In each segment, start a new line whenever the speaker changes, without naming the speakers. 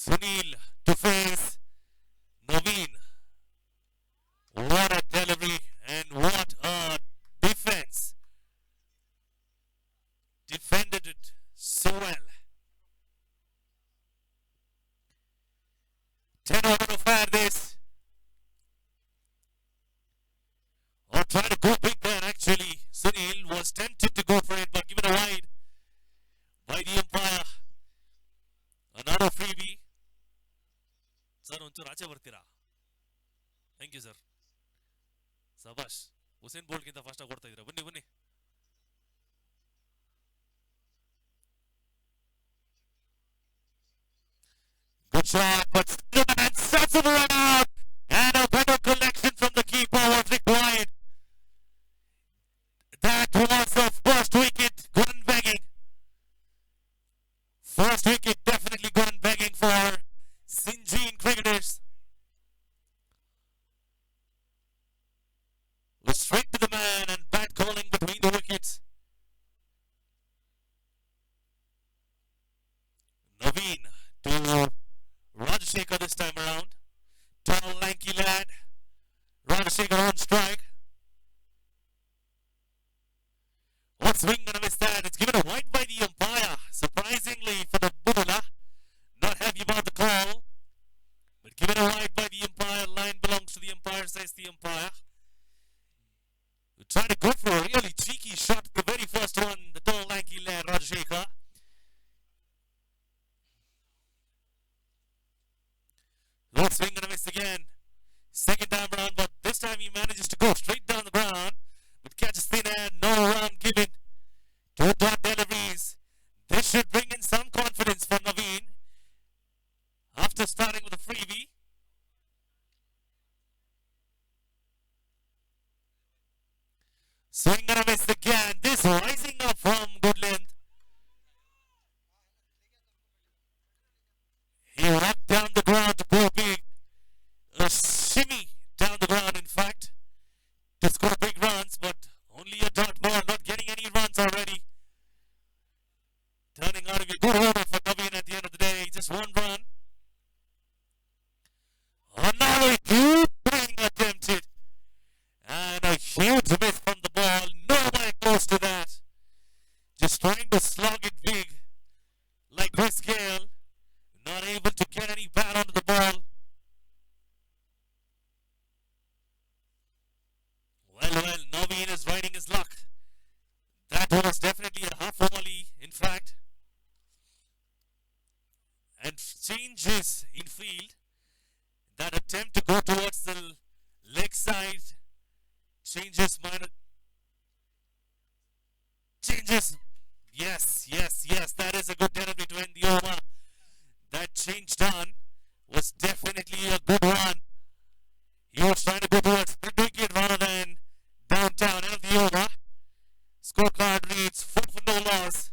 Sunil to face Naveen. What a delivery and what a defense. Defended it so well. 10 over to fire this. Or trying to go big there actually. Sunil was tempted to go for it but given a wide by the umpire. Another freebie. Sir, onchuru ache bartira. Thank you, sir. Sabash. Usain Bolt ginta fast ಆಗಿ ಓಡ್ತಾ ಇದ್ದೀರಾ. ಬನ್ನಿ ಬನ್ನಿ. Good shot, but still and sensible run out. And a better collection from the keeper was required. That was the first wicket gone begging. First wicket definitely gone begging for Syngene cricketers. Was straight to the man and bat calling between the wickets. Naveen to Rajashekar this time around. Tall, lanky lad. Rajashekar on strike. What swing and a miss that? It's given a wide by the umpire. Surprisingly for the Budula. Not happy about the call. But given a wide by the umpire. Line belongs to the umpire, says the umpire. Trying to go for a really cheeky shot. The very first one. The tall, lanky lad, Rajashekar. Low swing and a miss again. Second time around, but this time he manages to go straight down the ground. But catches thin air, no run given. 2 dot deliveries. This should bring in some confidence for Naveen. After starting with a freebie. Swing and a miss again. This rising up from good length. He rocked down the ground to go big. A shimmy down the ground, in fact, to score big runs, but only a dot ball, not getting any runs already. Turning out to be a good over for Naveen at the end of the day. Just 1 run. Another huge swing attempted. And a huge miss from the ball. Nowhere close to that. Just trying to slug it big. Like Chris Gale. Not able to get any bat onto the ball. Well, Naveen is riding his luck. That was definitely a half volley, in fact. And changes in field. That attempt to go towards the leg side. Changes minor. Changes. Yes. That is a good delivery to end the over. That change done was definitely a good one. He was trying to go towards mid-wicket rather than downtown. End of the over. Scorecard reads 4 for no loss.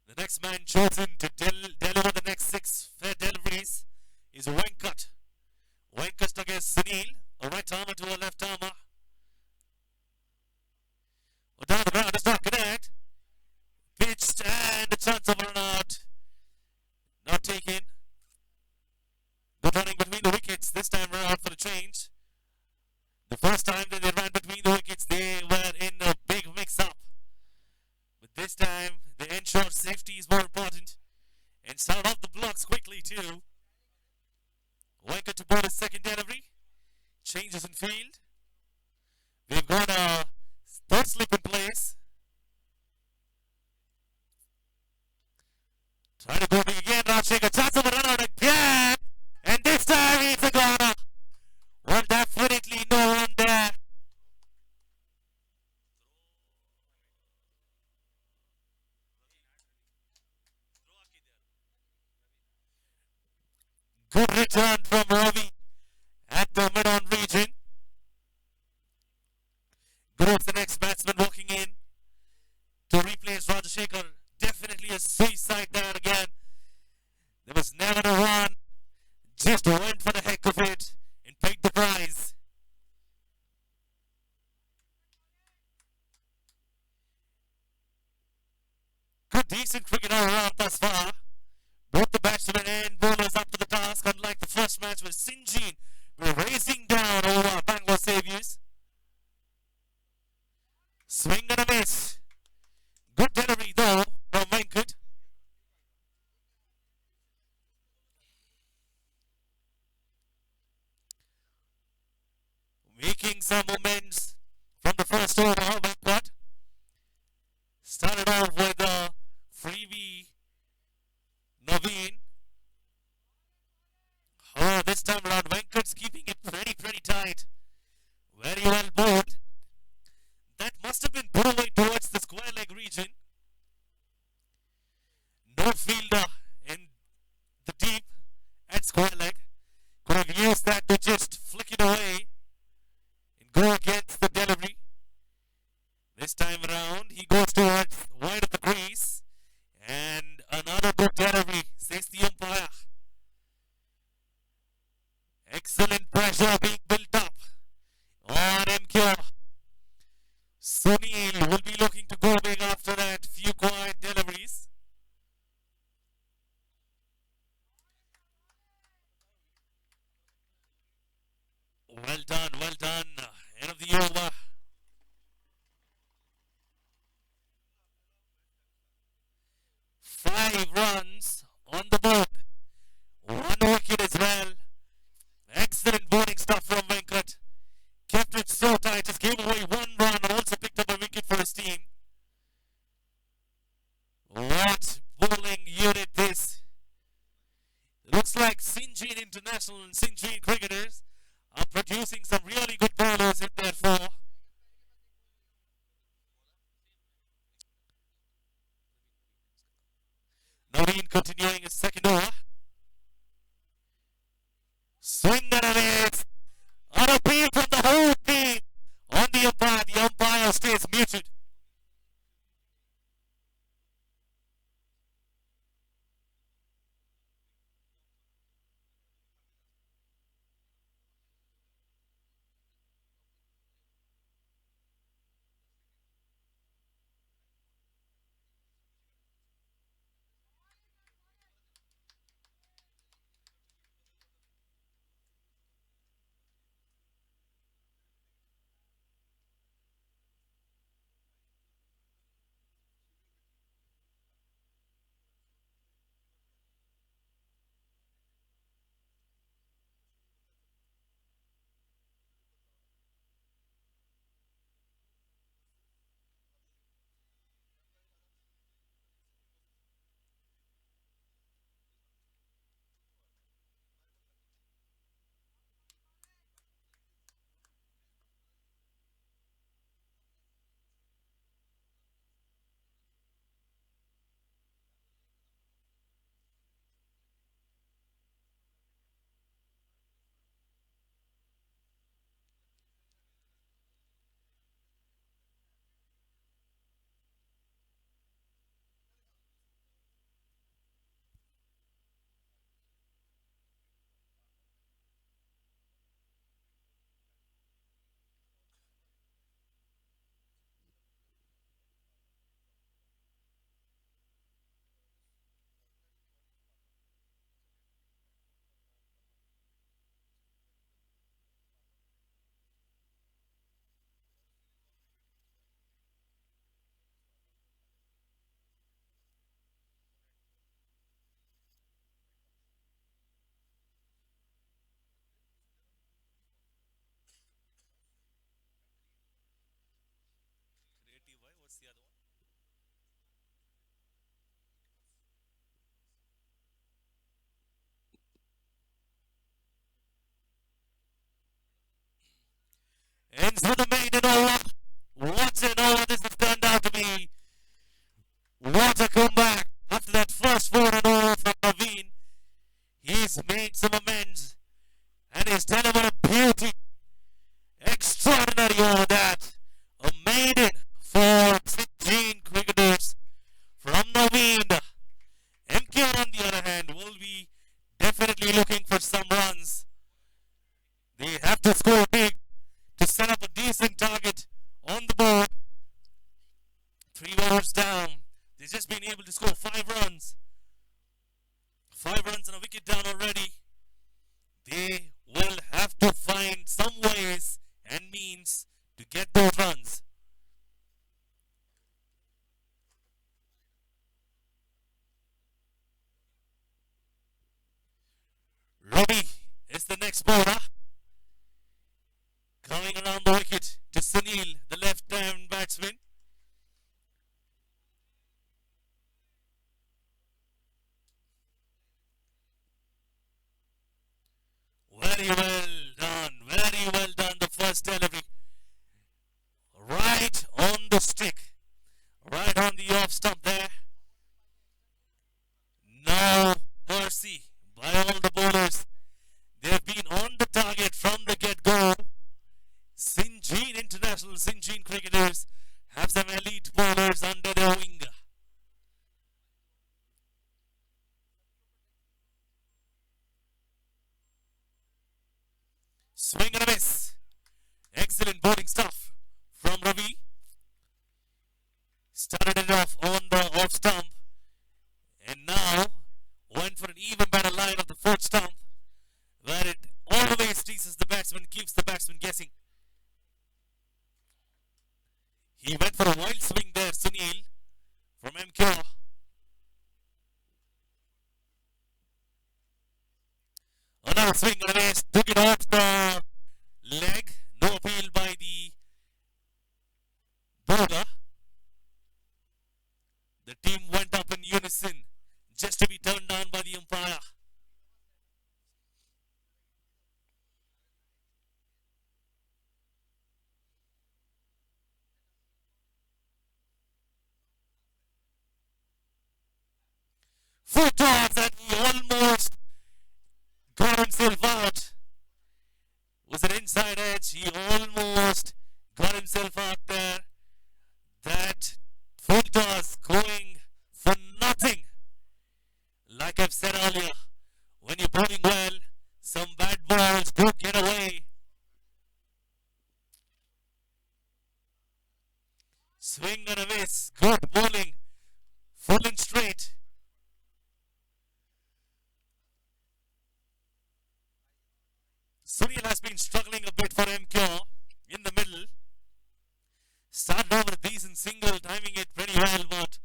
The next man chosen to deliver the next 6 fair deliveries is Venkat. Venkat against Sunil. A right armer to a left armer. Down the ground, does not connect. Pitched and a chance of a run out. Not taken. Good running between the wickets this time around for a change. The first time that they ran between the wickets, they were in a big mix-up. But this time, they ensure safety is more important. And start off the blocks quickly too. Venkat to board his second delivery. Changes in field. We've got a third slip in place. Try to go big again. Rajashekar. Chance of a run out again. And this time it's a goner. Well, definitely no one there. Good return from Ravi at the mid-on region. Groves, the next batsman, walking in to replace Rajashekar. Definitely a suicide decent cricket all around thus far. Both the batsmen and bowlers up to the task, unlike the first match where Syngene were racing down over Bangalore Saviors. Swing and a miss. Good delivery though from Venkat. Making some moments from the first over, Venkat. Started off with a freebie Naveen. Oh, this time around Venkat's keeping it pretty tight. Very well bowled. That must have been put away towards the square leg region. No fielder in the deep at square leg. Could have used that to just flick it away and go against the delivery. This time around, he goes towards wide of the crease. And another good delivery, says the umpire. Excellent pressure being built up on Emcure. Sunil will be looking to go big after that. Few quiet deliveries. Well done, well done. End of the over. 5 runs on the board. 1 wicket as well. Excellent bowling stuff from Venkat. Kept it so tight, just gave away 1 run and also picked up a wicket for his team. What bowling unit this. Looks like Syngene International and Syngene cricketers are producing some really good bowlers in there for. Naveen continuing his second over. Swing and a miss. An appeal from the whole team on the umpire. The umpire stays muted. What's the other one? Ends with a maiden over. What an over this has turned out to be. What a comeback after that first 4 and over from Naveen. He's made some amends and he's delivered a beauty. Extraordinary over that. A maiden for 16 cricketers from Naveen. Emcure on the other hand will be definitely looking for some runs. They have to score big to set up a decent target on the board. 3 overs down. They He's just been able to score 5 runs. 5 runs and a wicket down already. They will have to find some ways and means to get those runs. Ravi is the next bowler. Coming around the wicket to Sunil, the left-hand batsman. Very well done. Very well done. The first delivery. Right on the stick. Right on the off stump there. No mercy by all the bowlers. They've been on the target from the get-go. Syngene International, Syngene cricketers have some elite bowlers under their wing. Swing and a miss. Excellent bowling stuff from Ravi. Started it off on the off stump and now went for an even better line of the fourth stump where it always teases the batsman, keeps the batsman guessing. He went for a wild swing there, Sunil from Emcure. Another swing and a miss, took it off the leg. No appeal by the bowler. The team went up in unison just to be turned down by the umpire. Full toss and he almost got himself out. Was an inside edge. He almost got himself out there. That full toss going for nothing. Like I've said earlier, when you're bowling well, some bad balls do get away. Swing and a miss. Good bowling. Full and straight. Sunil has been struggling a bit for Emcure in the middle. Started over a decent single, timing it pretty well, but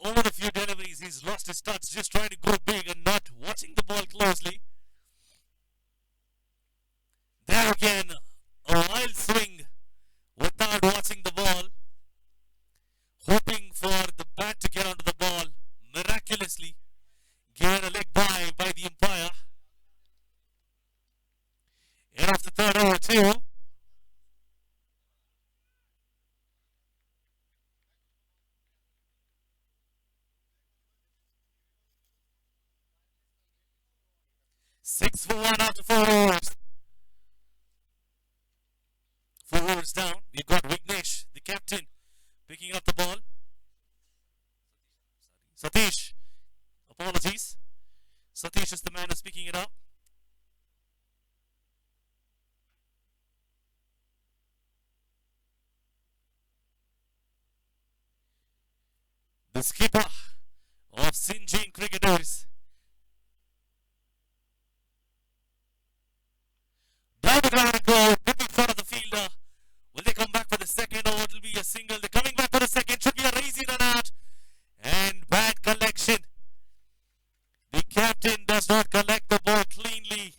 over a few deliveries, he's lost his touch, just trying to go big and not watching the ball closely. There again, a wild swing without watching the ball, hoping for the bat to get onto the ball. Miraculously, given a leg by the umpire. End of the third over, too. Six for one after 4 overs. 4 overs down. We've got Vignesh, the captain, picking up the ball. Satish. Apologies. Satish is the man who's picking it up. The skipper of Syngene cricketers. Down the ground and go, put in front of the fielder. Will they come back for the second or it will be a single? They're coming back for the second. Should be a easy run out. And bad collection. The captain does not collect the ball cleanly.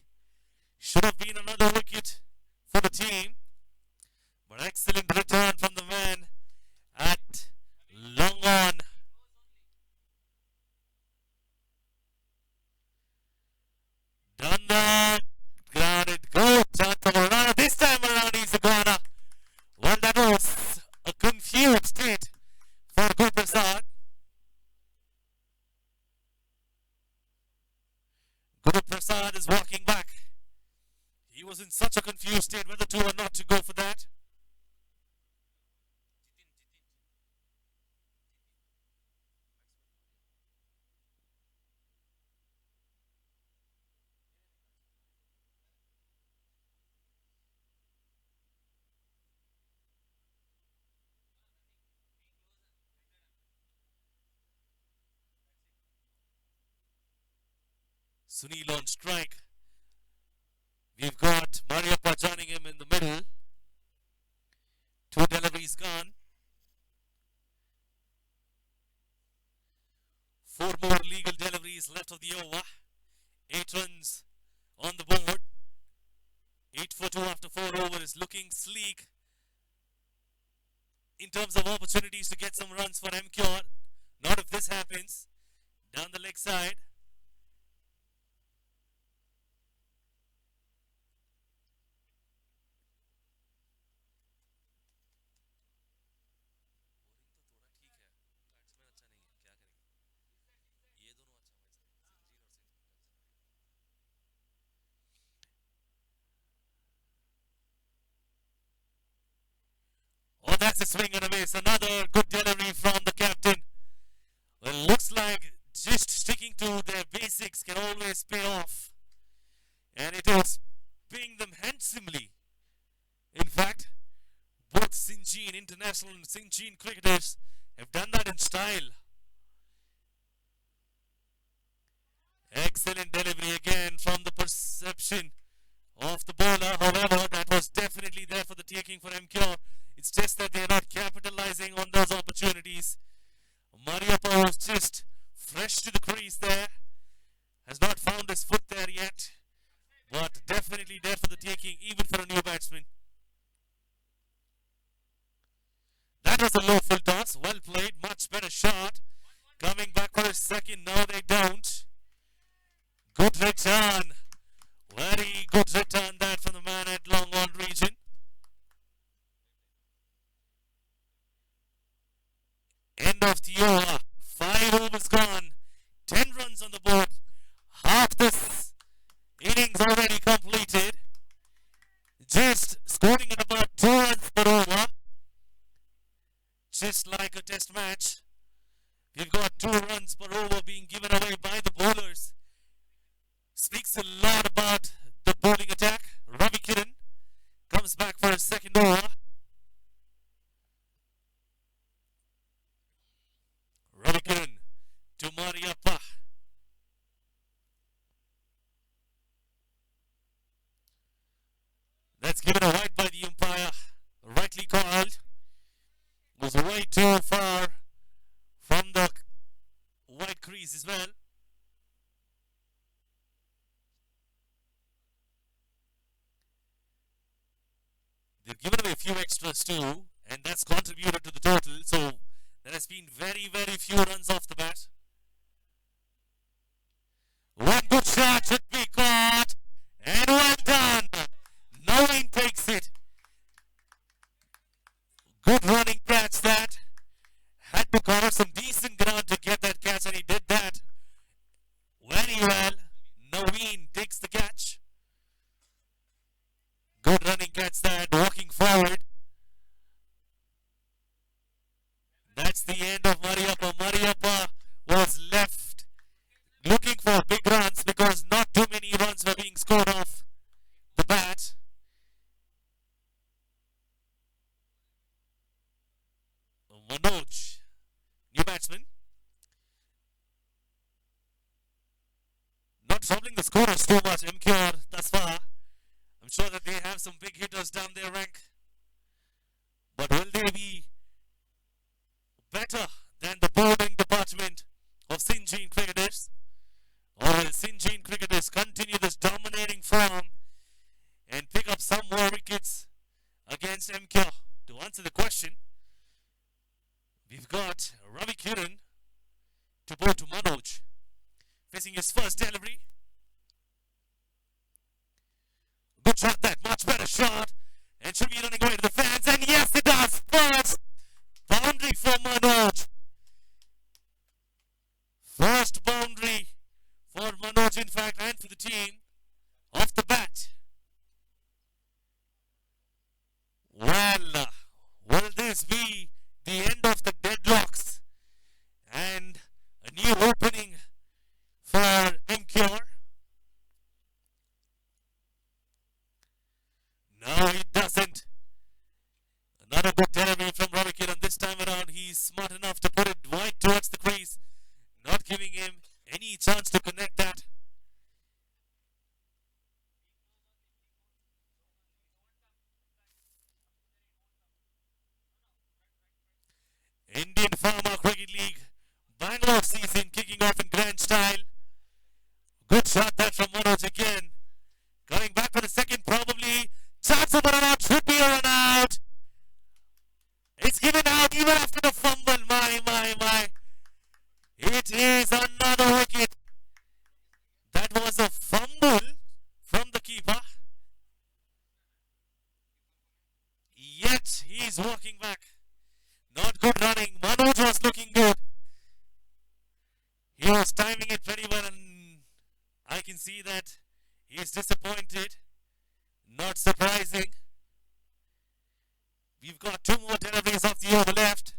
Should have been another wicket for the team. But excellent return from the man at long on. Done that. Grounded. Good chance of a runner. This time around he's a goner. Well, that was a confused state for Guru Prasad. Guru Prasad is walking back. He was in such a confused state whether to or not to go for that. Sunil on strike. We've got Mariappa joining him in the middle. 2 deliveries gone. 4 more legal deliveries left of the over. 8 runs on the board. 8 for 2 after 4 overs. Looking sleek in terms of opportunities to get some runs for Emcure. Not if this happens. Down the leg side. Oh, that's a swing and a miss. Another good delivery from the captain. Well, looks like just sticking to their basics can always pay off. And it is paying them handsomely. In fact, both Syngene international and Syngene cricketers have done that in style. Excellent delivery again from the perception of the bowler. However, that was definitely there for the taking for Emcure. It's just that they're not capitalizing on those opportunities. Mariappa was just fresh to the crease there. Has not found his foot there yet. But definitely there for the taking, even for a new batsman. That was a low full toss. Well played. Much better shot. Coming back for a second. Now they don't. Good return. Very good return that from the man at long on region. End of the over. 5 overs gone. 10 runs on the board. Half this innings already completed. Just scoring at about 2 runs per over. Just like a test match. We've got 2 runs per over being given away by the bowlers. Speaks a lot about the bowling attack. Ravi Kiran comes back for a second over. Ravi Kiran to Mariappa. That's given a wide by the umpire. Rightly called. Was way too far from the wide crease as well. They've given away a few extras too, and that's contributed to the total. So there has been very, very few runs off the bat. One good shot should be caught, and well done. Noween takes it. Good running catch that. Had to cover some decent ground to get that catch, and he did that very well. Noween takes the catch. Good running catch that, walking forward. That's the end of Mariappa. Mariappa was left looking for big runs because not too many runs were being scored off the bat. Manoj, new batsman. Not troubling the scorers too much, Emcure thus far. I'm sure that they have some big hitters down their rank. But will they be better than the bowling department of Syngene cricketers? Or will Syngene cricketers continue this dominating form and pick up some more wickets against Emcure? To answer the question, we've got Ravi Kiran to bowl to Manoj. Facing his first delivery. Good shot that, much better shot. And should be running away to the fans. And yes, it does. First boundary for Manoj. First boundary for Manoj, in fact, and for the team off the bat. Well, will this be the end of the deadlocks and a new opening for Emcure? No, it doesn't. Another good delivery from Ravi Kiran. This time around, he's smart enough to put it wide towards the crease, not giving him any chance to connect that. see that he's disappointed. Not surprising. We've got 2 more deliveries off the over left.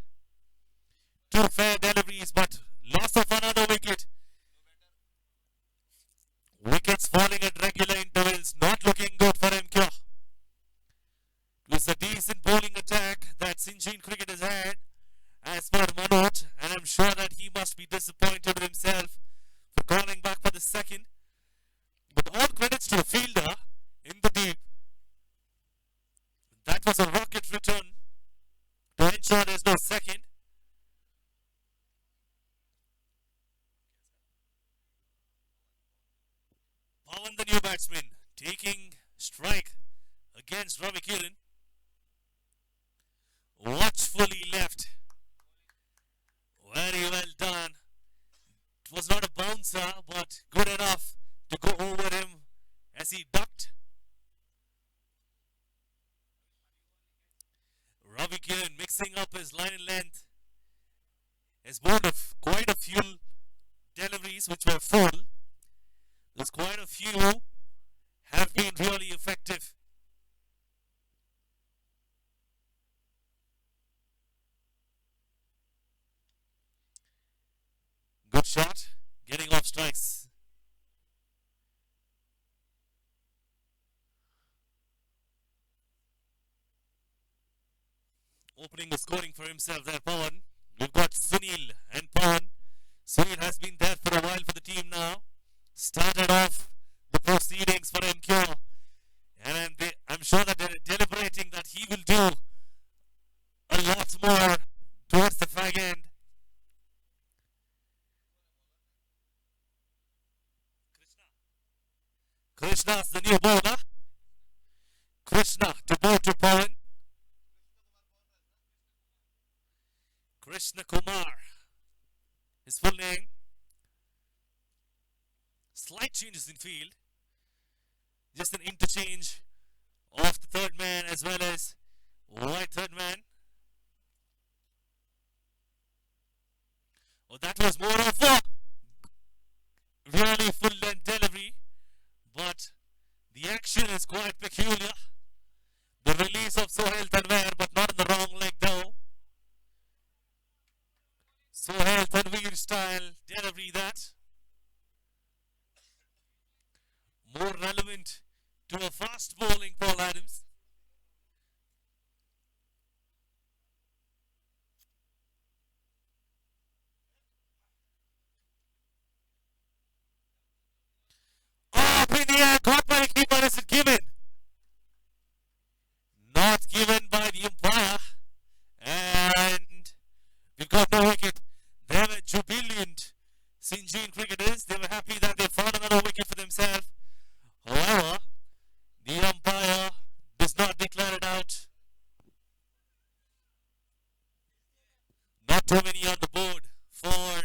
2 fair deliveries, but loss of another wicket. Wickets falling at regular intervals, not looking good for Emcure. It was a decent bowling attack that Syngene Cricket has had, as per Manoj, and I'm sure that he must be disappointed with himself for calling back for the second. But all credits to the fielder in the deep. That was a rocket return to ensure there's no second. Pawan, the new batsman, taking strike against Ravi Kiran. Watchfully left. Very well done. It was not a bouncer, but good enough to go over him as he ducked. Ravi Kiran mixing up his line and length has bowled quite a few deliveries which were full. There's quite a few have been really effective. Good shot, getting off strikes. Opening the scoring for himself there, Pawan. We've got Sunil and Pawan. Sunil has been there for a while for the team now. Started off the proceedings for Emcure, and I'm sure that they're deliberating that he will do a lot more towards the fag end. Krishna's the new bowler. Krishna to bowl to Pawan. Krishna Kumar, his full name. Slight changes in field. Just an interchange of the third man as well as white third man. Oh, that was more of a really full length delivery, but the action is quite peculiar. The release of Sohail Tanvir, but not in the wrong leg though. Sohail Tanvir style delivery that. More relevant to a fast bowling Paul Adams. Up in the air, caught by the keeper, is it given? Not given by the umpire. And we've got no wicket. They were jubilant. Syngene cricketers, they were happy that they found another wicket for themselves. However, the umpire does not declare it out. Not too many on the board for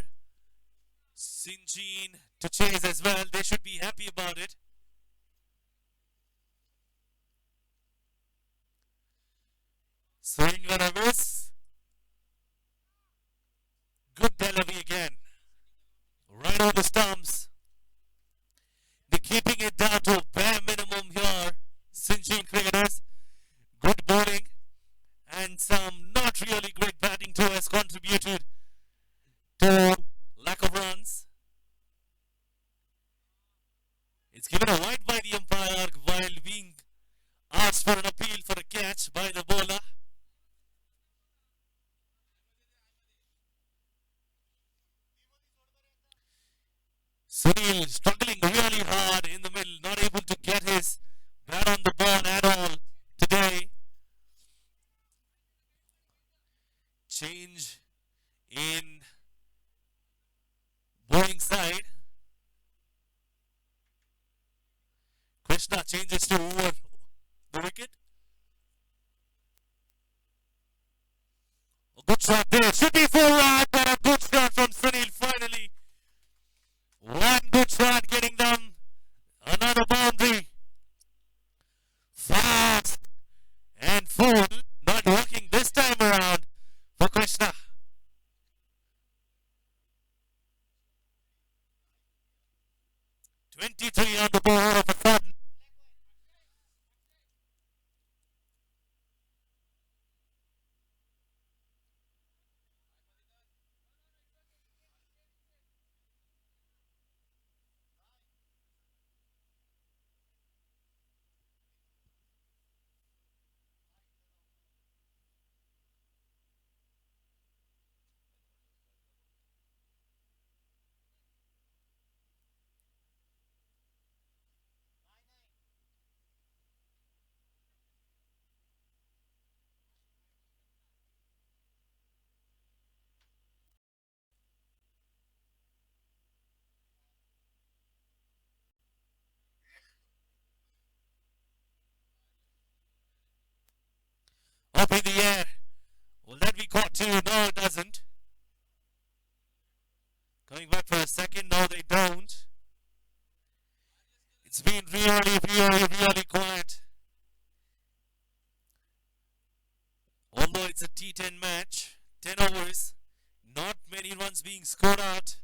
Syngene to chase as well. They should be happy about it. Swing and a miss. Good delivery again. Right on the stumps. They're keeping it down to a bare minimum here. Syngene cricketers. Good bowling and some not really great batting too has contributed to lack of runs. It's given a wide by the umpire while being asked for an appeal for a catch by the bowler. Sunil struggling really hard in the middle, not able to get his bat on the ball at all today. Change in bowling side. Krishna changes to over the wicket. A good shot there. Should be forward, but a good shot from Sunil finally. One good shot getting them another boundary. Fast and full. Not working this time around for Krishna. 10 overs. Not many runs being scored out.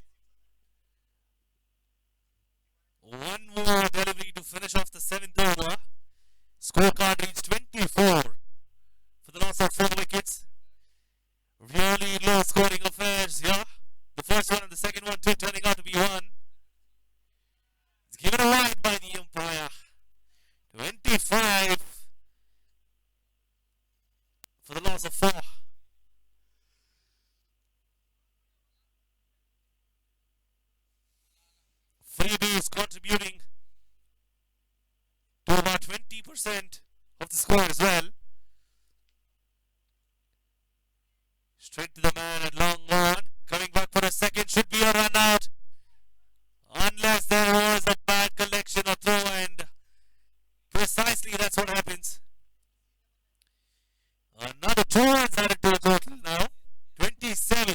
One more delivery to finish off the 7th over. Scorecard reached 24 for the loss of 4 wickets. Really low scoring affairs here. The first one and the second one too turning out to be one. It's given a wide by the umpire. 25 for the loss of 4. Freebies contributing to about 20% of the score as well. Straight to the man at long on. Coming back for a second. Should be a run out. Unless there was a bad collection or throw, and precisely that's what happens. Another 2 runs added to the total now. 27.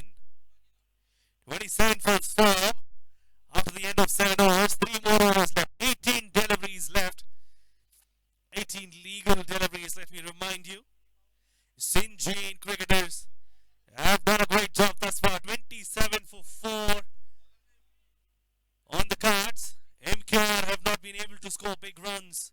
27 for 4. After the end of 7 overs. 3 more overs left. 18 deliveries left. 18 legal deliveries, let me remind you. Syngene cricketers have done a great job thus far. 27 for 4 on the cards. Emcure have not been able to score big runs.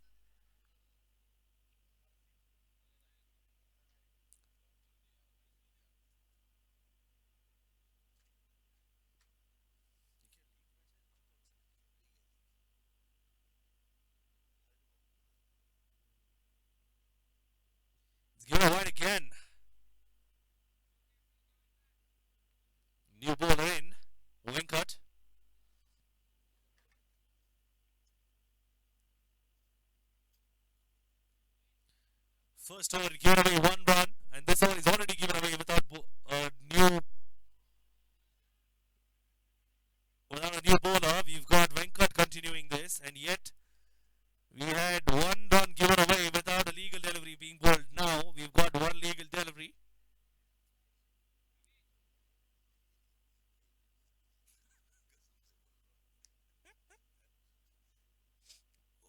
It's given wide again. New bowler in. Venkat. First over given away 1 run, and this over is already given away without a new bowler. We've got Venkat continuing this, and yet we had 1 run given away without a legal delivery being bowled. Now we've got 1 legal delivery.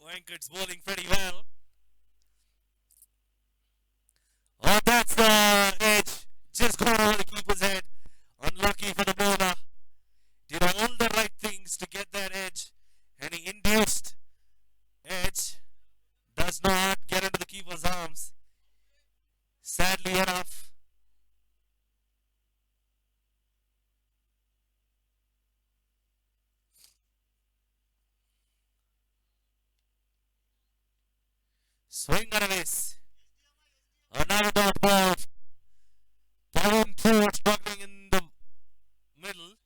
Venkat's bowling pretty well. Oh, that's the edge. Just got over the keeper's head. Unlucky for the bowler. Did all the right things to get that edge, and he induced edge. Does not get into the keeper's arms. Sadly enough. Swing and a miss. Another dot ball. Bowling through, struggling in the middle.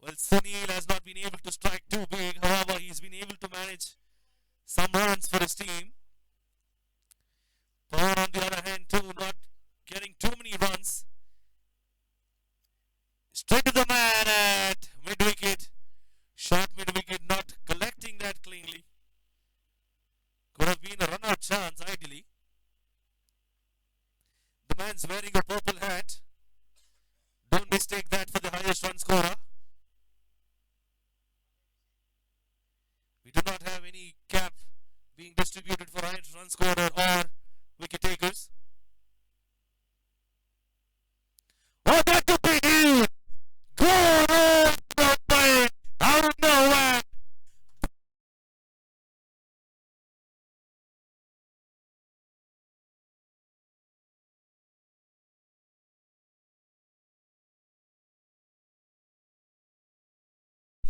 Well, Sunil has not been able to strike too big. However, he's been able to manage some runs for his team. Pawan, on the other hand, too, not getting too many runs. Straight to the man at mid wicket. Short mid wicket, not collecting that cleanly. Could have been a run out chance, ideally. The man's wearing a purple hat. Don't mistake that for the highest run scorer. We do not have any cap being distributed for highest run scorer or wicket takers. Oh, that could be huge! Good old play out of nowhere!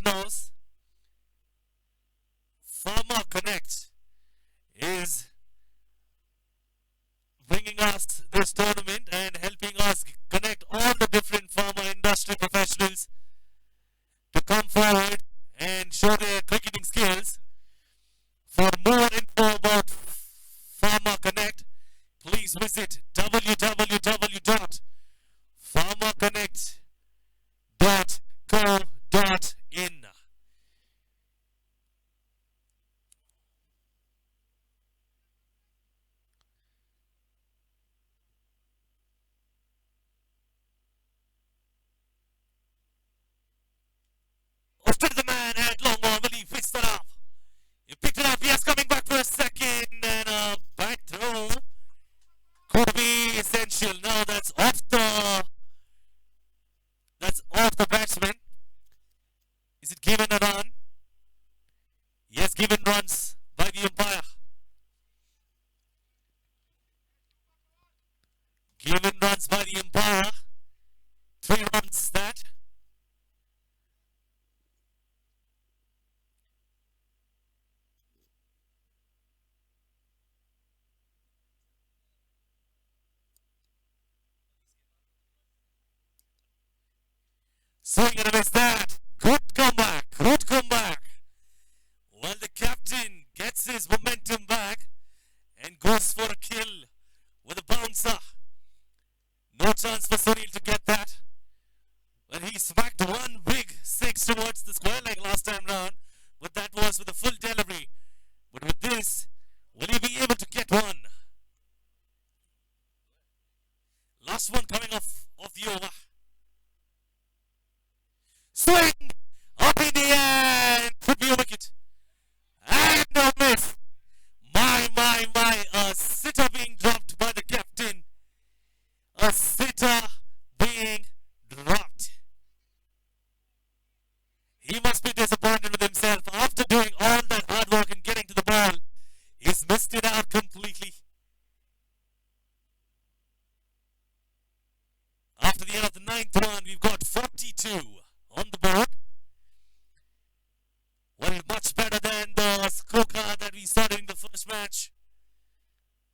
Knows Farmer Connect is bringing us this tournament and helping us connect all the different farmer industry professionals to come forward and show their cricketing skills. For more info about Farmer Connect, please visit www.farmerconnect.co.in. Is it given a run? Yes, given runs by the umpire. Given runs by the umpire. 3 runs that. Swing and a miss that. Good comeback. Good comeback. Well, the captain gets his momentum back and goes for a kill with a bouncer. No chance for Sunil to get that. But he smacked one big six towards the square leg last time round. But that was with a full delivery. But with this, will he be able to get one? Last one coming off the over. Swing! Up in the air! Could be a wicket. And a miss! My, a sitter being dropped by the captain. A sitter being dropped. He must be disappointed with himself after doing all that hard work and getting to the ball. He's missed it out completely. After the end of the 9th round, we've got 42 on the board. Well, much better than the scorecard that we saw during the first match.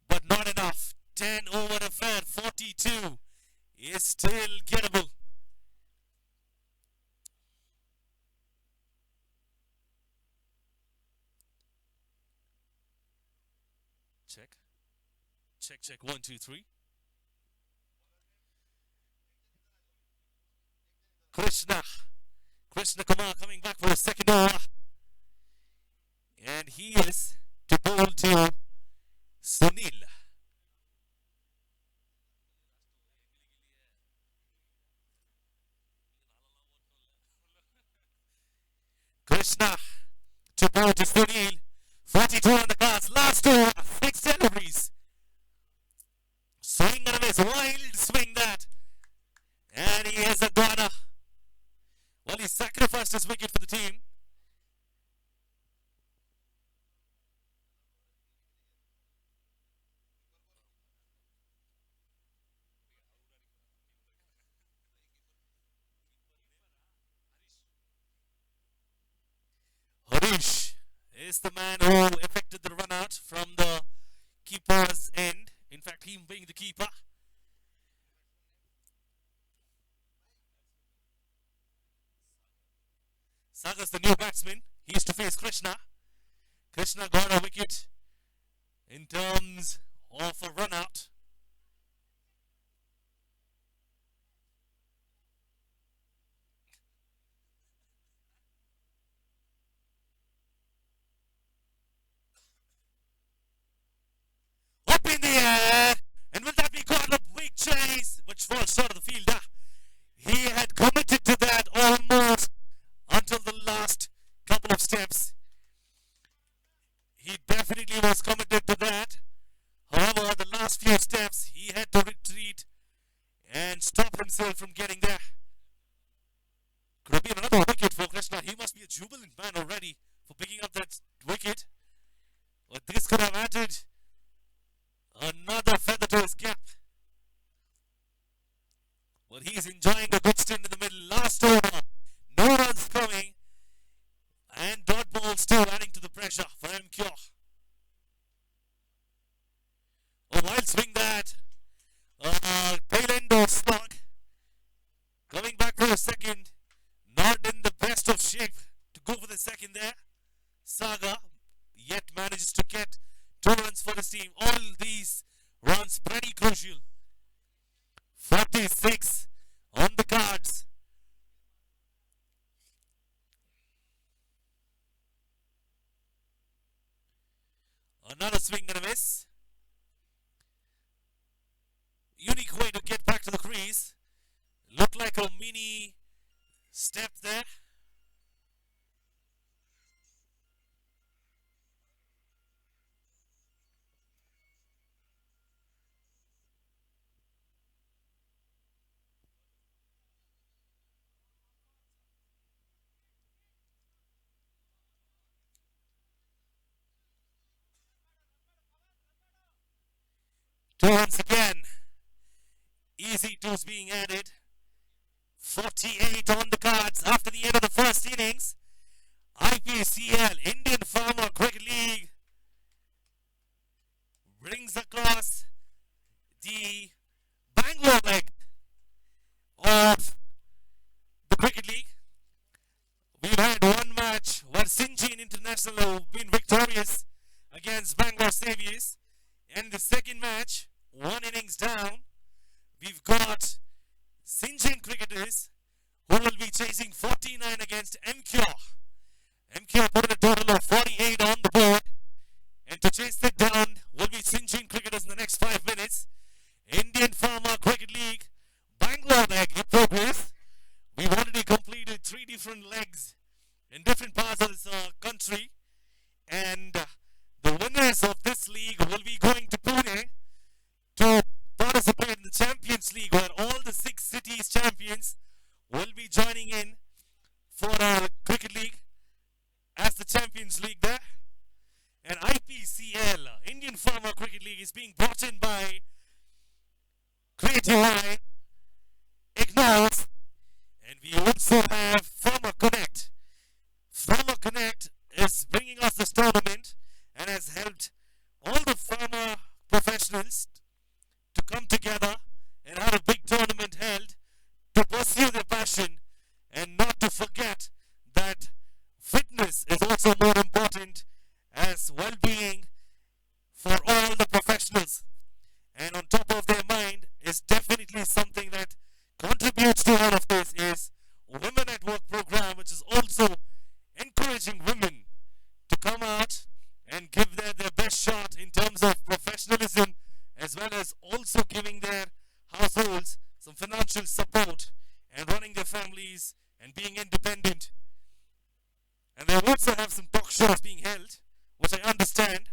But not enough. 10 over affair, 42 is still gettable. Check. Check. 1, 2, 3. Krishna Kumar coming back for a second over. And he is to bowl to Sunil. Krishna to bowl to Sunil. 42 on the cards. Last over. 6 deliveries. Swing and a miss. Wild swing that. And he has a goner. Well, he sacrificed his wicket for the team. Harish is the man who effected the run out from the keeper's end. In fact, him being the keeper. Sagar's the new batsman. He used to face Krishna. Krishna got a wicket in terms of a run out. Up in the air, and will that be called a big chase, which falls short of the fielder? He had committed to that almost until the last couple of steps. He definitely was committed to that. However, the last few steps, he had to retreat and stop himself from getting there. Could have been another wicket for Krishna. He must be a jubilant man already for picking up that wicket. But this could have added another feather to his cap. Well, he's enjoying a good stint in the middle. Last over. No runs coming. And dot balls still adding to the pressure for Emcure. A wild swing that. Tail end of slug. Coming back for a second. Not in the best of shape to go for the second there. Saga yet manages to get 2 runs for his team. All these runs pretty crucial. 46 on the cards. Another swing and a miss. Unique way to get back to the crease. Looked like a mini step there. Two once again. Easy twos being added. 48 on the cards after the end of the first innings. IPCL, Indian Farmer Cricket League, brings across the Bangalore leg of the Cricket League. We've had one match where Syngene International have been victorious against Bangalore Saviors. And the second match, one innings down, we've got Syngene cricketers who will be chasing 49 against Emcure. Emcure put in a total of 48 on the board. And to chase that down will be Syngene cricketers in the next 5 minutes. Indian Farmer Cricket League, Bangalore leg in progress. We've already completed 3 different legs in different parts of this country. And the winners of this league will be going to Pune to participate in the Champions League, where all the 6 cities champions will be joining in for our cricket league as the Champions League there. And IPCL, Indian Farmer Cricket League, is being brought in by Creative Eye, Ignores, and we also have Farmer Connect. Farmer Connect is bringing us this tournament and has helped all the farmer professionals to come together and have a big tournament held to pursue their passion, and not to forget that fitness is also more important as well-being for all the professionals. And on top of their mind is definitely something that contributes to all of this is Women at Work program, which is also encouraging women to come out and give their best shot in terms of professionalism, as well as also giving their households some financial support and running their families and being independent. And they also have some talk shows being held, which I understand,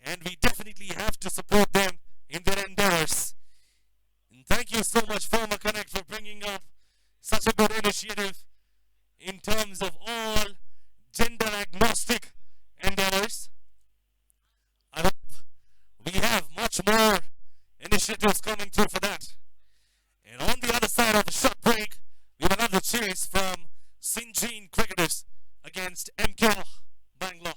and we definitely have to support them in their endeavors. And thank you so much, Farmer Connect, for bringing up such a good initiative in terms of all gender agnostic endeavors. I hope we have much more initiatives coming through for that. And on the other side of the short break, we will have the chase from Syngene cricketers against Emcure Bangalore.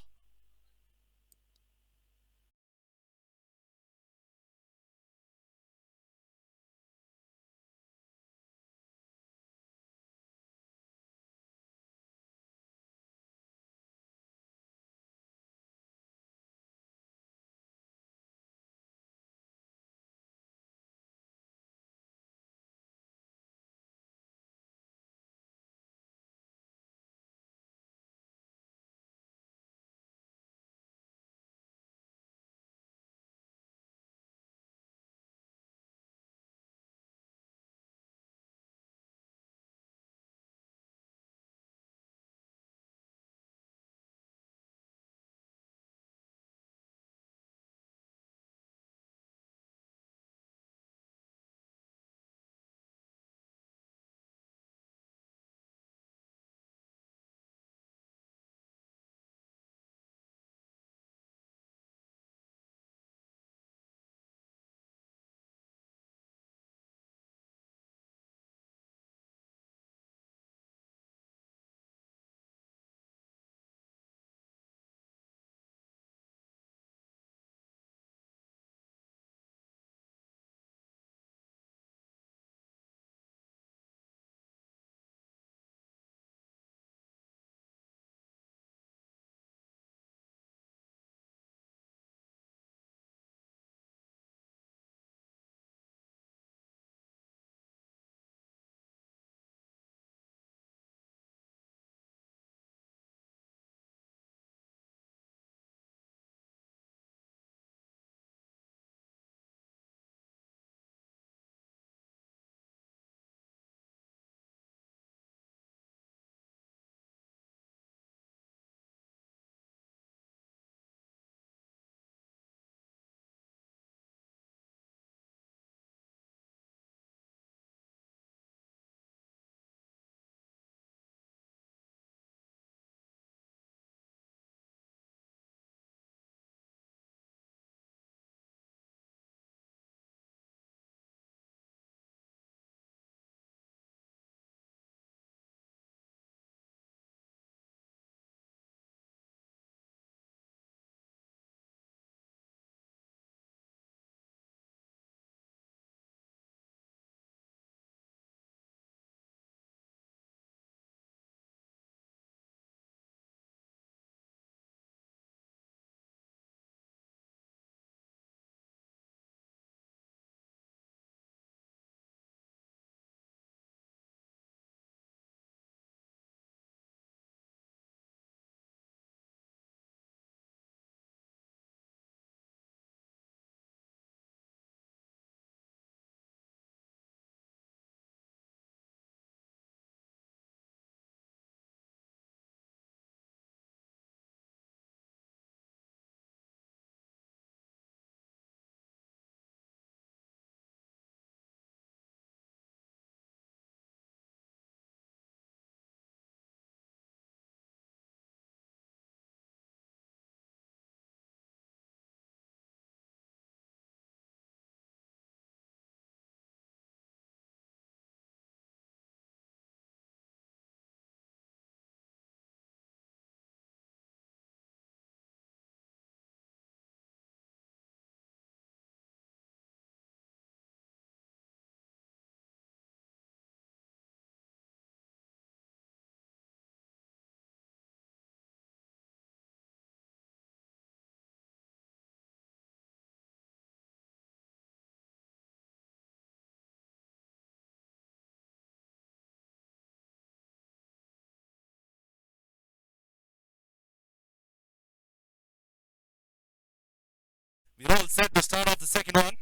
We're all set to start off the second one.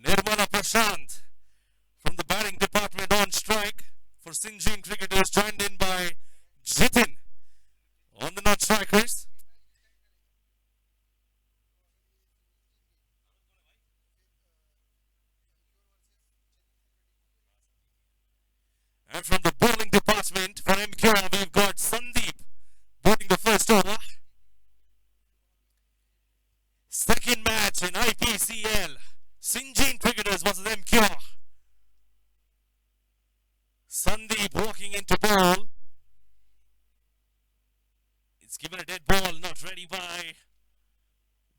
Nirmala Prashant from the batting department on strike for Syngene cricketers, joined in by Jitin on the non-strikers. And from the bowling department for Emcure, we've got Sandeep bowling the first over. Second match in IPCL. Syngene cricketers versus Emcure. Sandeep walking into bowl. It's given a dead ball, not ready by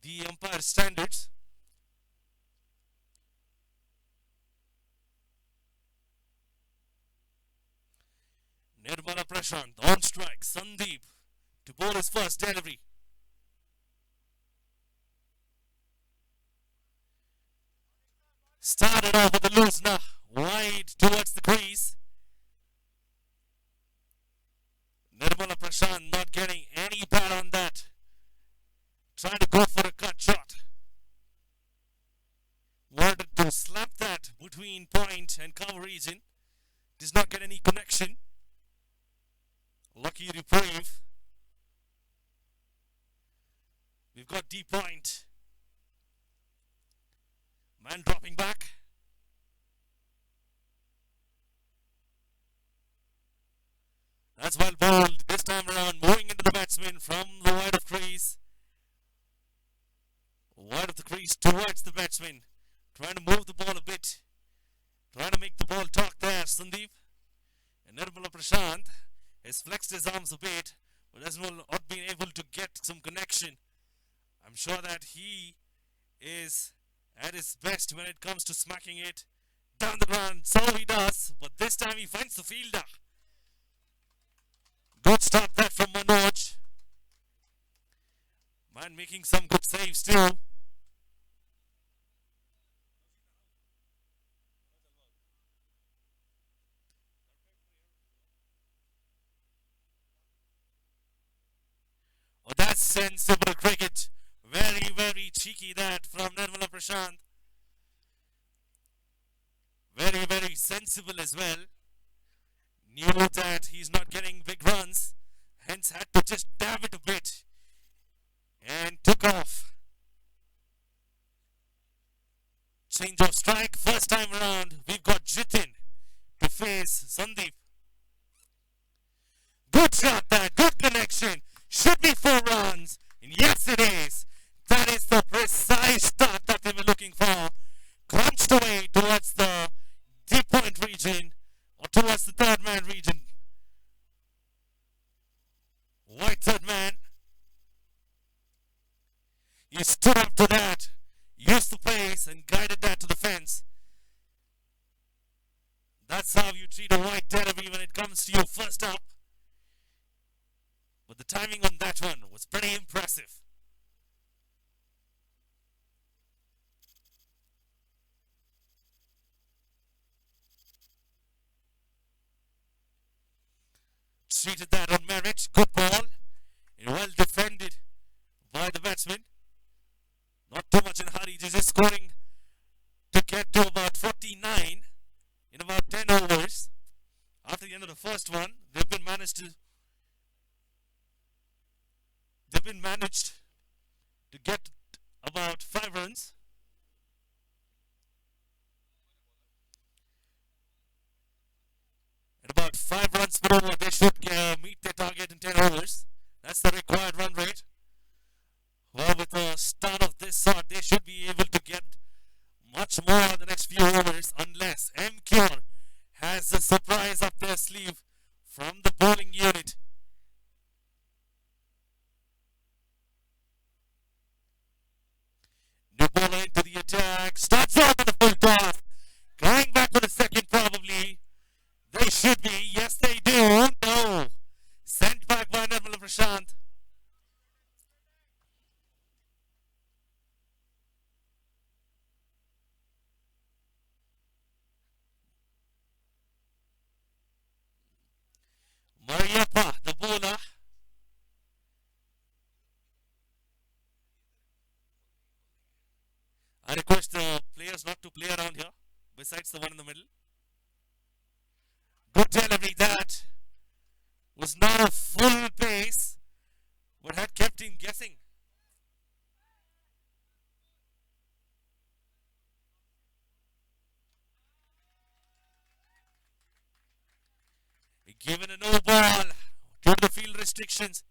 the umpire standards. Nirmala Prashant on strike. Sandeep to bowl his first delivery. Started off with the loosener, wide towards the crease. Nirmala Prashant not getting any bat on that. Trying to go for a cut shot. Wanted to slap that between point and cover region. Does not get any connection. Lucky reprieve. We've got deep point. Man dropping back. That's well bowled. This time around, moving into the batsman from the wide of crease. Wide of the crease towards the batsman. Trying to move the ball a bit. Trying to make the ball talk there, Sandeep. And Nirmala Prashant has flexed his arms a bit, but has not been able to get some connection. I'm sure that he is at his best when it comes to smacking it down the ground. So he does, but this time he finds the fielder. Good start that from Manoj. Man making some good saves too. Oh, that's sensible cricket. Very, very cheeky that from Nirmala Prashant. Very, very sensible as well. Knew that he's not getting big runs, hence had to just dab it a bit and took off. Change of strike. First time around, we've got Jitin to face Sandeep. Good shot there, good connection. Should be 4 runs. And yes, it is. That is the precise start that they were looking for. Crunched away towards the deep point region, or towards the third man region. White third man. He stood up to that, used the pace and guided that to the fence. That's how you treat a white delivery when it comes to you first up. But the timing on that one was pretty impressive. Treated that on merit. Good ball. And well defended by the batsman. Not too much in a hurry. Just scoring to get to about 49 in about 10 overs. After the end of the first one, they've been managed to get about 5 runs. At about 5 runs per over, they should meet their target in 10 overs. That's the required run rate. Well, with a start of this sort, they should be able to get much more in the next few overs, unless Emcure has a surprise up their sleeve from the bowling unit. New bowler into the attack. Starts off with a full toss. Going back for the second probably. They should be. Yes, they do. No. Sent back by Nirmala Prashant. Mariappa, the bowler. play around here besides the one in the middle. Good delivery. That was not a full pace, but had kept him guessing. Given a no ball due to the field restrictions.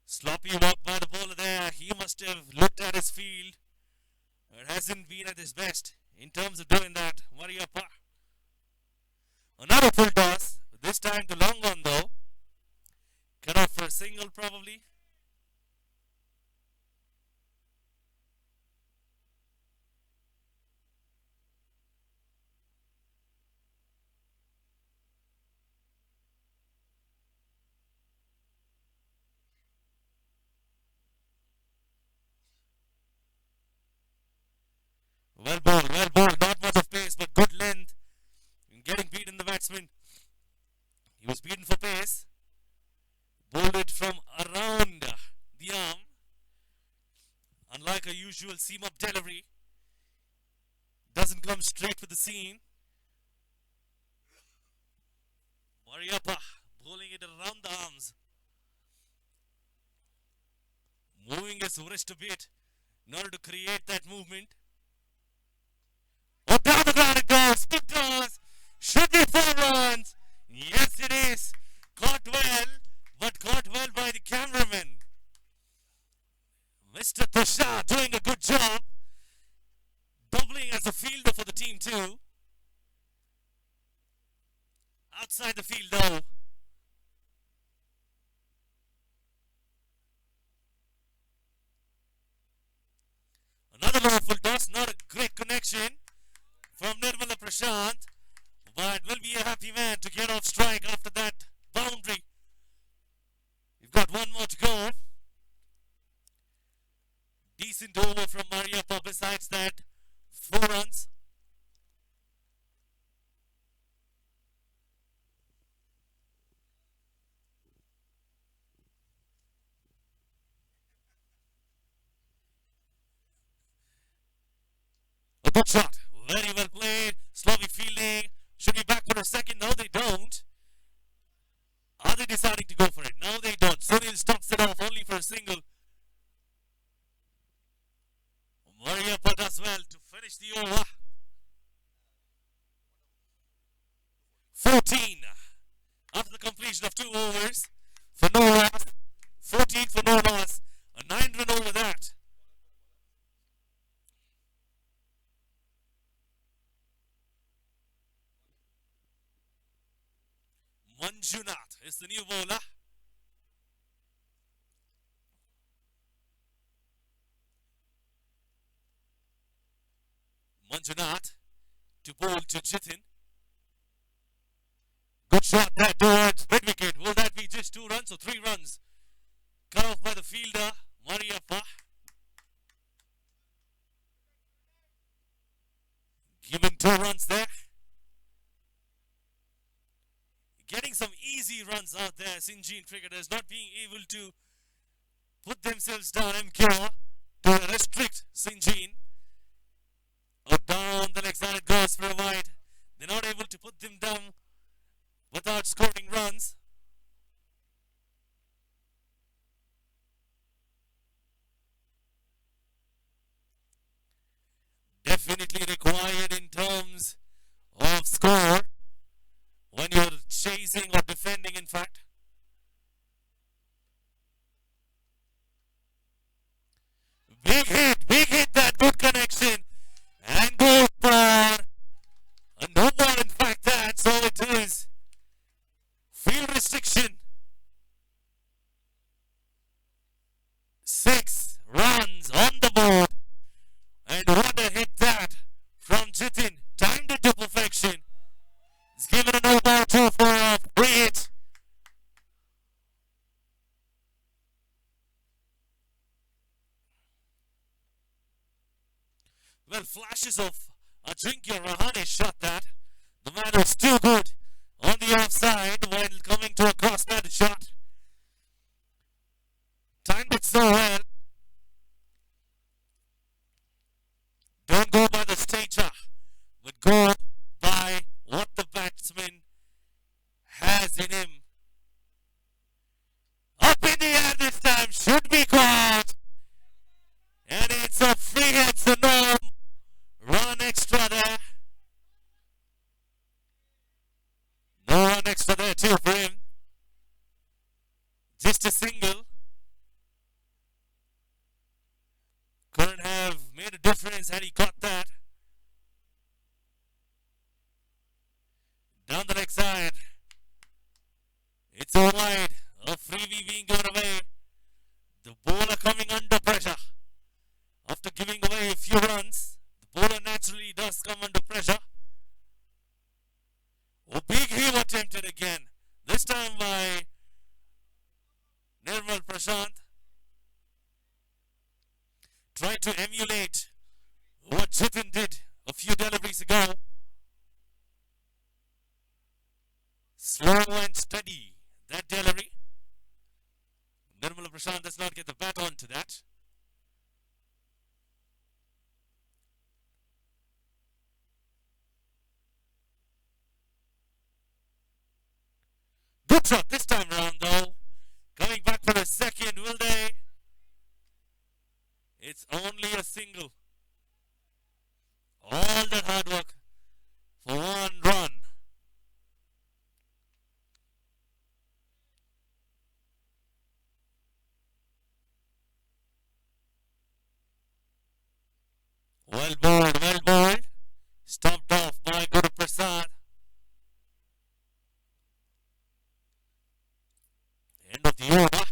Sloppy work by the bowler there. He must have looked at his field. It hasn't been at his best in terms of doing that. Mariappa. Another full toss. This time to long on though. Cut off for a single probably. Well bowled, not much of pace, but good length. Getting beaten the batsman. He was beaten for pace. Bowled it from around the arm. Unlike a usual seam up delivery. Doesn't come straight with the seam. Mariappa bowling it around the arms. Moving his wrist a bit in order to create that movement. Oh, down the ground it goes. Good toss. Should be 4 runs. Yes, it is. Caught well, but caught well by the cameraman. Mr. Tushar doing a good job. Doubling as a fielder for the team too. Outside the field though. Another wonderful toss. Not a great connection from Nirmala Prashant, but will be a happy man to get off strike after that boundary. We've got one more to go. Decent over from Mariappa. Besides that, 4 runs. A good shot. Very well played. Sloppy fielding. Should be back for a second. No, they don't. Are they deciding to go for it? No, they don't. Sunil stops it off only for a single. Mariappa does well to finish the over. 14 after the completion of 2 overs for no loss. 14 for no loss. A 9-run over that. Manjunath is the new bowler. Manjunath to bowl to Jitin. Good shot there towards mid wicket. Will that be just 2 runs or 3 runs? Cut off by the fielder, Mariappa. Given 2 runs there. Getting some easy runs out there, Syngene cricketers not being able to put themselves down. Emcure to restrict Syngene. Or down the leg side it goes for a wide. They're not able to put them down without scoring runs. Definitely required in terms of score when you're chasing or defending, in fact. Big hit, that good connection. And goes for a no ball, in fact, that. So it is field restriction. 6 runs on the board. And what a hit that from Jitin. Timed it to perfection. He's given a no ball too for a free hit. Well, flashes of Ajinkya Rahane shot that. The man was too good on the offside while coming into a cross-banded shot. Timed it so well. Don't go by the stature, but go by what the batsman has in him. Up in the air this time, should be caught. And it's a free hit, so no run extra there. No run extra there too for him. Just a single. Couldn't have made a difference had he caught that. Down the leg side. It's all wide. A freebie being given away. The bowler coming under pressure. After giving away a few runs, the bowler naturally does come under pressure. A big heel attempted again. This time by Nirmal Prashant. Tried to emulate what Jitin did a few deliveries ago. Slow and steady, that delivery. Nirmal Prashant does not get the bat on to that. Good shot this time around though. Coming back for a second, will they? It's only a single. All that hard work for one run. Well bowled, well bowled. Stumped off by Guru Prasad. End of the over.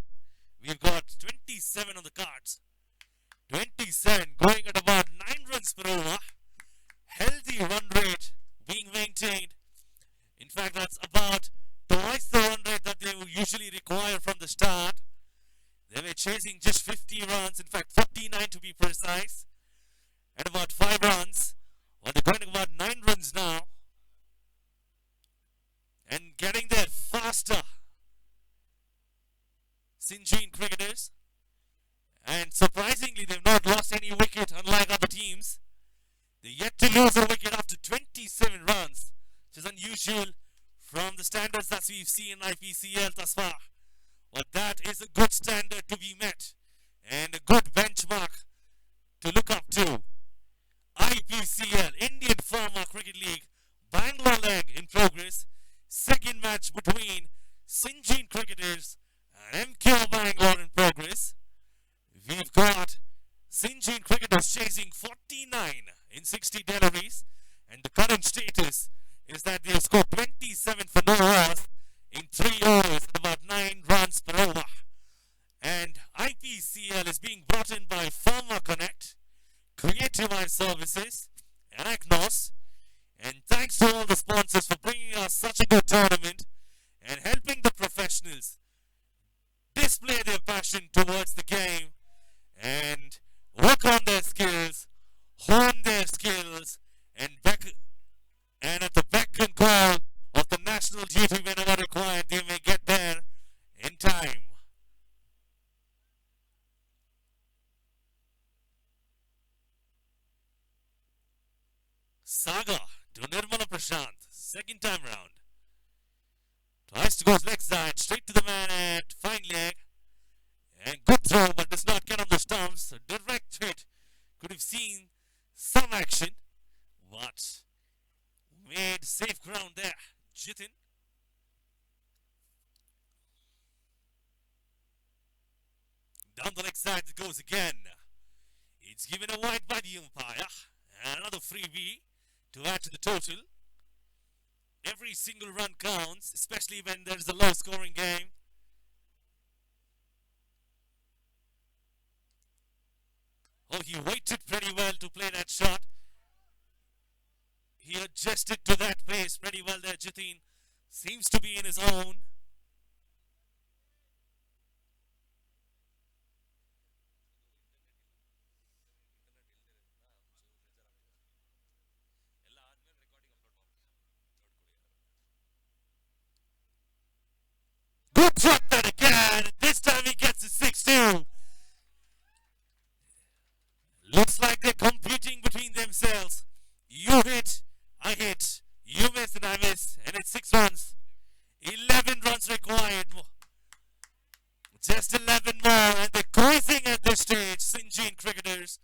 We've got 27 on the cards. 27 going at about 9 runs per over. Healthy run rate being maintained. In fact, that's about twice the run rate that they will usually require from the start. They were chasing just 50 runs, in fact 49 to be precise, at about 5 runs. Well, they're going about 9 runs now and getting there faster. Syngene cricketers. And surprisingly, they've not lost any wicket, unlike other teams. They're yet to lose a wicket after 27 runs, which is unusual from the standards that we've seen in IPCL thus far. But that is a good standard to be met and a good benchmark to look up to. IPCL, Indian Farmer Cricket League, Bangalore leg in progress. Second match between Syngene cricketers and Emcure Bangalore in progress. We've got Syngene cricketers chasing 49 in 60 deliveries, and the current status is that they have scored 27 for no loss in 3 overs at about 9 runs per over. And IPCL is being brought in by Farmer Connect, Creative Eye Services, and Agnos. And thanks to all the sponsors for bringing us such a good tournament and helping the professionals display their passion towards the game and work on their skills, hone their skills, and at the beck and call of the national duty whenever required, they may get there in time. Saga to Nirmala Prashant, second time round. Tries to go leg side, straight to the man at fine leg. And good throw, but does not get on the stumps. A direct hit. Could have seen some action, but made safe ground there. Jitin. Down the leg side it goes again. It's given a wide by the umpire. And another freebie to add to the total. Every single run counts, especially when there's a low scoring game. Oh, he waited pretty well to play that shot. He adjusted to that pace pretty well there, Jitin. Seems to be in his own. Syngene cricketers.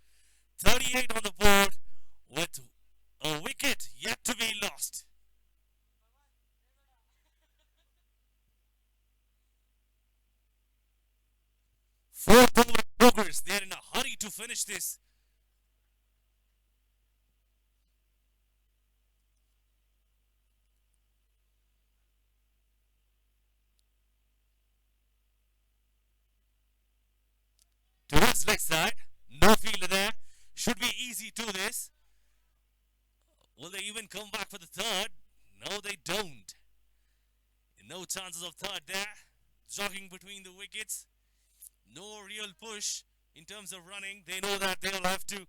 38 on the board with a wicket yet to be lost. Fourth over progress. They're in a hurry to finish this. Towards leg side. No fielder there. Should be easy to this. Will they even come back for the third? No, they don't. No chances of third there. Jogging between the wickets. No real push in terms of running. They know that they'll have to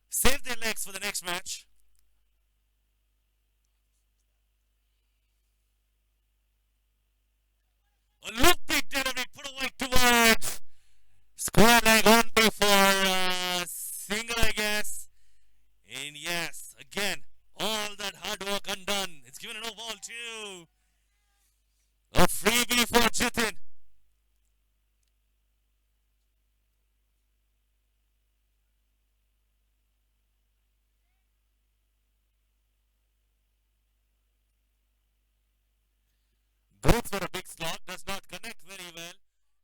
save their legs for the next match. A look big delivery put away towards square leg only for single, I guess. And yes, again, all that hard work undone. It's given a no ball too. A freebie for Jitin. Goes for a big slot, does not connect very well.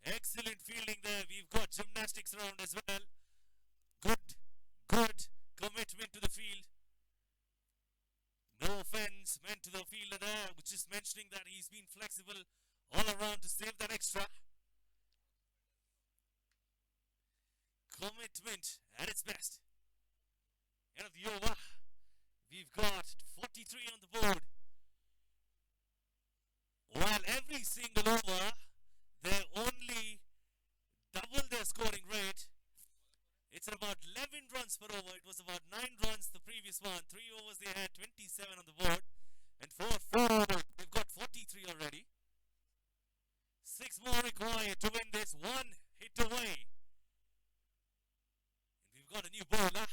Excellent fielding there. We've got gymnastics around as well. Good commitment to the field. No offense meant to the fielder there, just mentioning that he's been flexible all around to save that extra. Commitment at its best. End of the over. We've got 43 on the board. While every single over, they only double their scoring rate. It's about 11 runs per over. It was about 9 runs the previous one. 3 overs they had 27 on the board. And for 4 overs, they've got 43 already. 6 more required to win this. 1 hit away. And we've got a new bowler.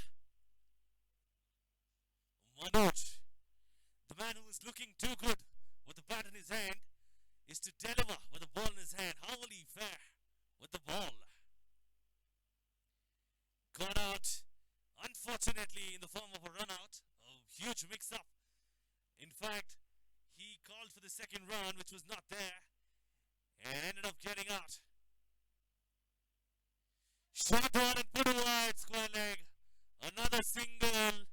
Manoj. The man who is looking too good with the bat in his hand is to deliver with the ball in his hand. How will he fare with the ball? Got out, unfortunately, in the form of a run out. A huge mix-up. In fact, he called for the second run, which was not there, and ended up getting out. Shot on and put wide, square leg. Another single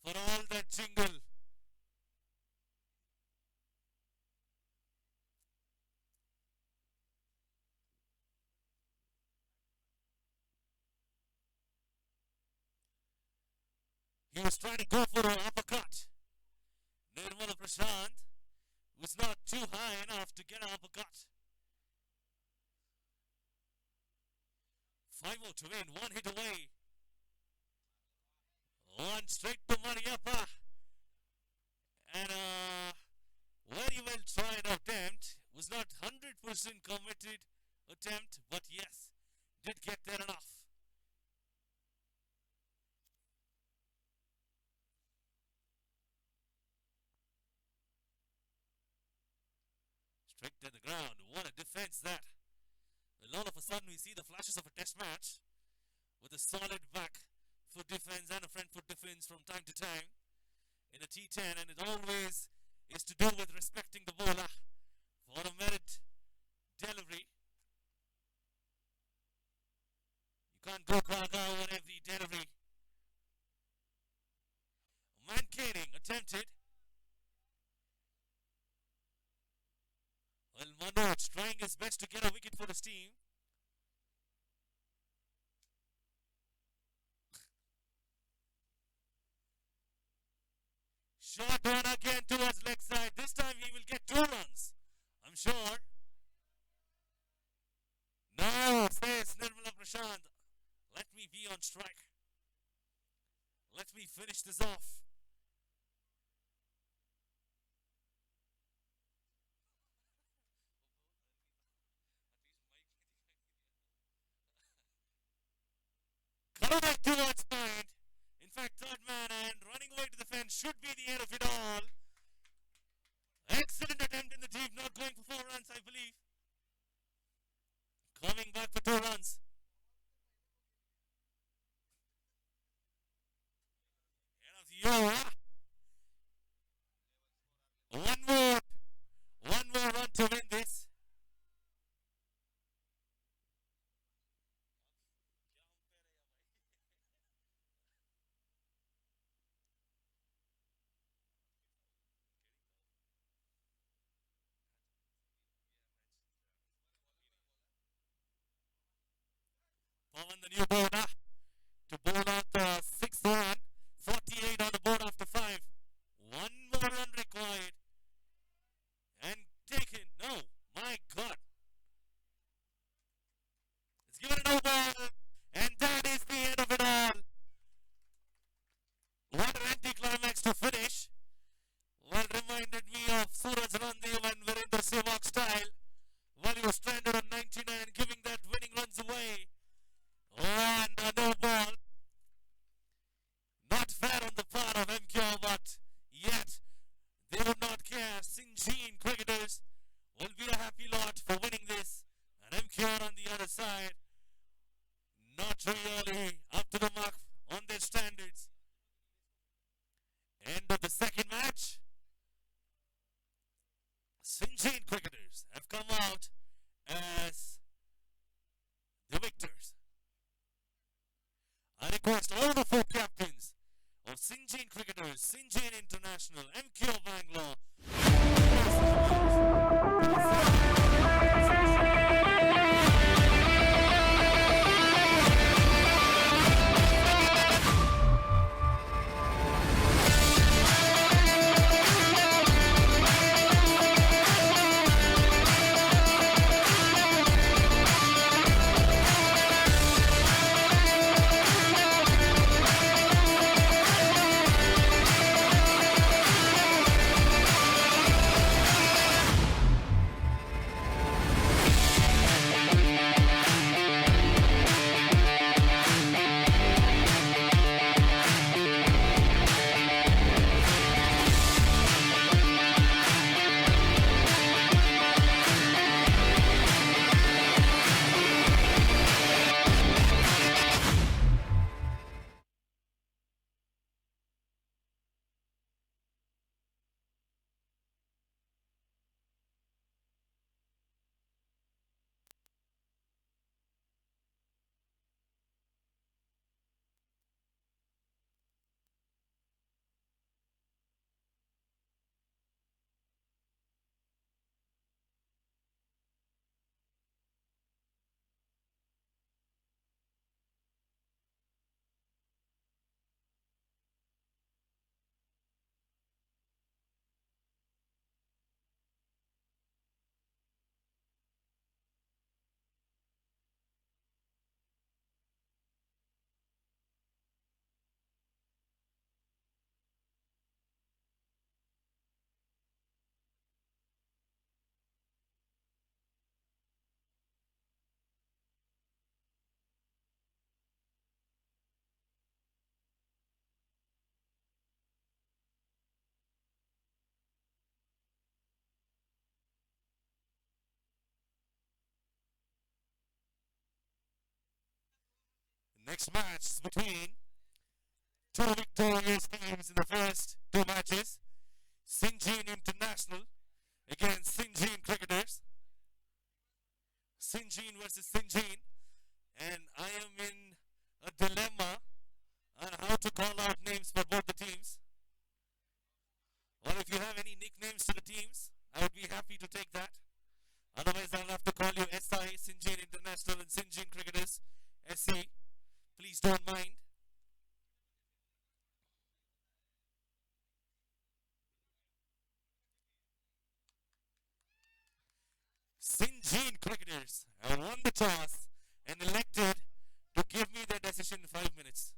for all that jingle. He was trying to go for an uppercut. Nirmala Prashant was not too high enough to get an uppercut. 5 to win, 1 hit away. 1 straight to Mariappa. And very well tried attempt. Was not 100% committed attempt, but yes, did get there enough. Straight to the ground. What a defense that. And all of a sudden we see the flashes of a test match with a solid back foot defense and a front foot defense from time to time in a T10, and it always is to do with respecting the bowler for a merit delivery. You can't go gaga over every delivery. Mancaning attempted. Well, Manoj trying his best to get a wicket for his team. Shot on again towards leg side. This time he will get 2 runs, I'm sure. No, says Nirmala Prashant. Let me be on strike. Let me finish this off. Coming back towards point. In fact, third man and running away to the fence should be the end of it all. Excellent attempt in the deep, not going for 4 runs, I believe. Coming back for 2 runs. End of the over. One more run to win this. Pawan, the new bowler, to bowl out the sixth run. 48 on the board after 5. One more run required. And taken. No, my God. It's given an over. And that is the end of it all. What an anticlimax to finish. Well, reminded me of Suraj Randev and Virender Sehwag style. While he was stranded on 99 and giving that winning runs away. Oh, another ball. Not fair on the part of Emcure, but yet they would not care. Syngene cricketers will be a happy lot for winning this. And Emcure on the other side, not really up to the mark on their standards. End of the second match. Syngene cricketers have come out as the victors. I request all the 4 captains of Syngene cricketers, Syngene International, Emcure Bangalore. Next match is between 2 victorious teams in the first 2 matches. Syngene International against Syngene cricketers. Syngene versus Syngene. And I am in a dilemma on how to call out names for both the teams. Or if you have any nicknames to the teams, I would be happy to take that. Otherwise, I'll have to call you SI, Syngene International, and Syngene cricketers, SC. Please don't mind. Syngene cricketers have won the toss and elected to give me their decision in 5 minutes.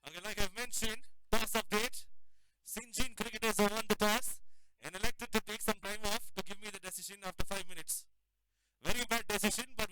Okay, like I've mentioned, toss update. Syngene cricketers have won the toss and elected to take some time off to give me the decision after 5 minutes. Very bad decision, but